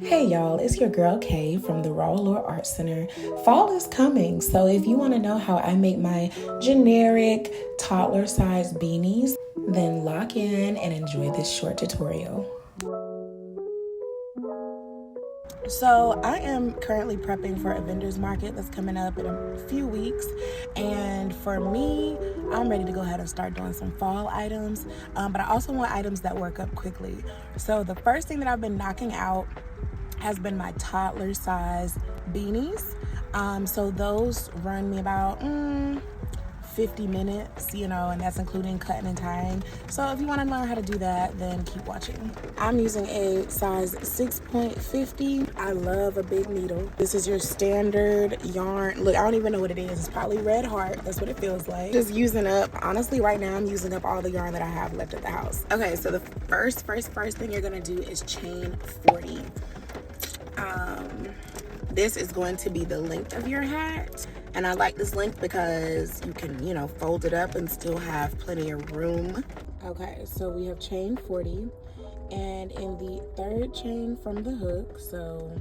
Hey y'all, it's your girl Kay from the Raw Allure Art Center. Fall is coming, so if you want to know how I make my generic toddler-sized beanies, then lock in and enjoy this short tutorial. So I am currently prepping for a vendor's market that's coming up in a few weeks, and for me, I'm ready to go ahead and start doing some fall items, but I also want items that work up quickly. So the first thing that I've been knocking out has been my toddler-sized beanies. So those run me about 50 minutes, and that's including cutting and tying. So if you want to learn how to do that, then keep watching. I'm using a size 6.50. I love a big needle. This is your standard yarn. Look, I don't even know what it is. It's probably Red Heart. That's what it feels like. Just using up, honestly, right now I'm using up all the yarn that I have left at the house. Okay, so the first thing you're gonna do is chain 40. This is going to be the length of your hat, and I like this length because you can, fold it up and still have plenty of room. Okay, so we have chain 40, and in the third chain from the hook, so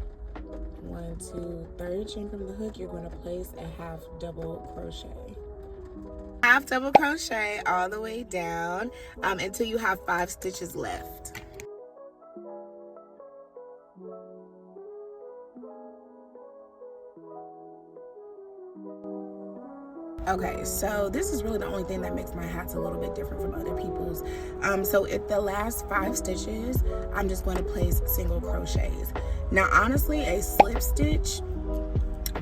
1, 2, third chain from the hook, you're going to place a half double crochet. Half double crochet all the way down until you have 5 stitches left. Okay, so this is really the only thing that makes my hats a little bit different from other people's. So at the last 5 stitches, I'm just going to place single crochets. Now, honestly, a slip stitch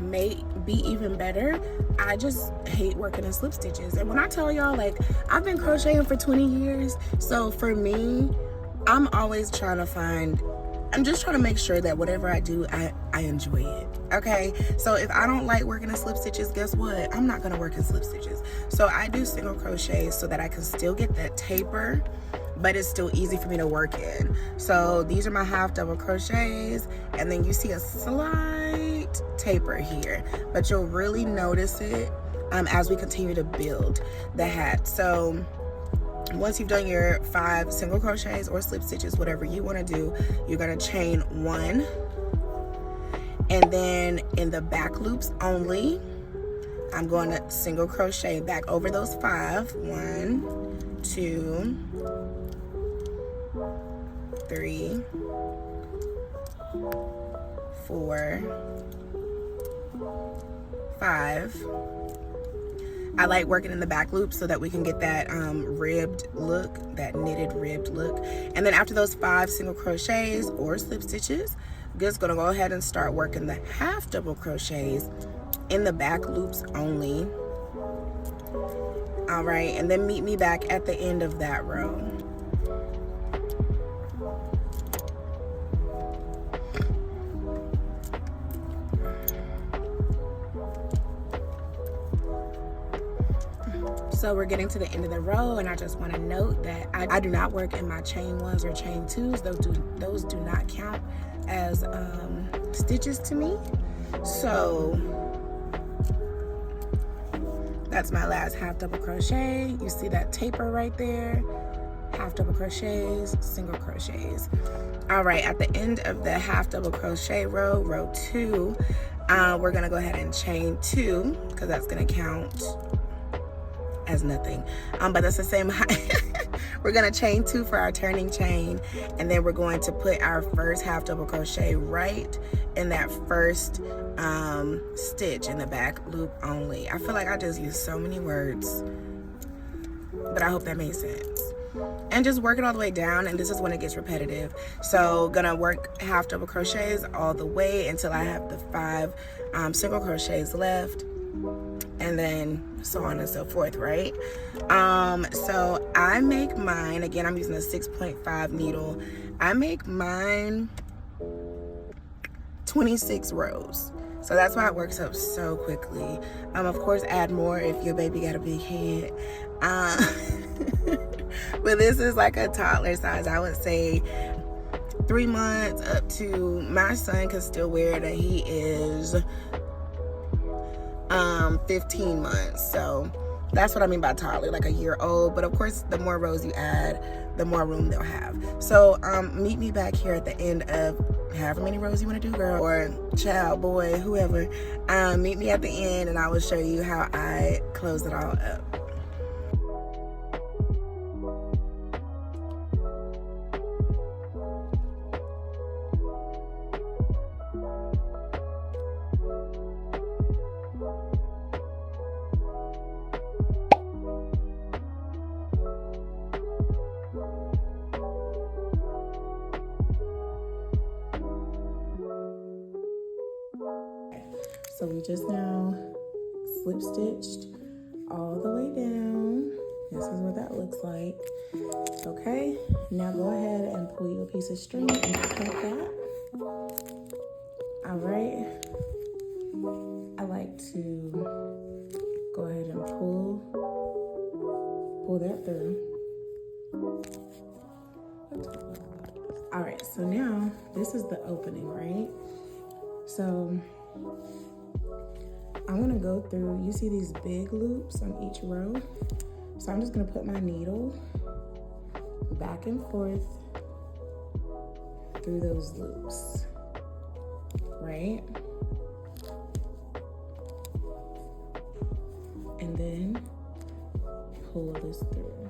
may be even better. I just hate working in slip stitches. And when I tell y'all, I've been crocheting for 20 years. So for me, I'm always trying to make sure that whatever I do, I enjoy it. Okay, so if I don't like working in slip stitches, guess what? I'm not gonna work in slip stitches. So I do single crochets so that I can still get that taper, but it's still easy for me to work in. So these are my half double crochets, and then you see a slight taper here, but you'll really notice it as we continue to build the hat. So once you've done your 5 single crochets or slip stitches, whatever you want to do, you're going to chain 1, and then in the back loops only, I'm going to single crochet back over those 5. 1, 2, 3, 4, 5. I like working in the back loop so that we can get that ribbed look, that knitted ribbed look. And then after those 5 single crochets or slip stitches, I'm just gonna go ahead and start working the half double crochets in the back loops only. All right, and then meet me back at the end of that row. So we're getting to the end of the row, and I just want to note that I do not work in my chain 1s or chain 2s. Those do not count as stitches to me. So that's my last half double crochet. You see that taper right there? Half double crochets, single crochets. All right, at the end of the half double crochet row, row 2, we're gonna go ahead and chain 2 because that's gonna count as nothing, but that's the same height. We're gonna chain 2 for our turning chain, and then we're going to put our first half double crochet right in that first stitch in the back loop only. I feel like I just used so many words, but I hope that made sense. And just work it all the way down, and this is when it gets repetitive. So gonna work half double crochets all the way until I have the 5 single crochets left, and then so on and so forth, right? So I make mine, again, I'm using a 6.5 needle. I make mine 26 rows. So that's why it works up so quickly. Of course, add more if your baby got a big head. But this is like a toddler size. I would say 3 months up to, my son can still wear it, and he is 15 months. So that's what I mean by toddler, like a year old. But of course, the more rows you add, the more room they'll have. So meet me back here at the end of however many rows you want to do, girl, or child, boy, whoever. Meet me at the end and I will show you how I close it all up. So we just now slip stitched all the way down. This is what that looks like. Okay, now go ahead and pull your piece of string and cut that. All right, I like to go ahead and pull that through. All right, so now this is the opening, right? So I'm gonna go through, you see these big loops on each row? So I'm just gonna put my needle back and forth through those loops, right? And then pull this through.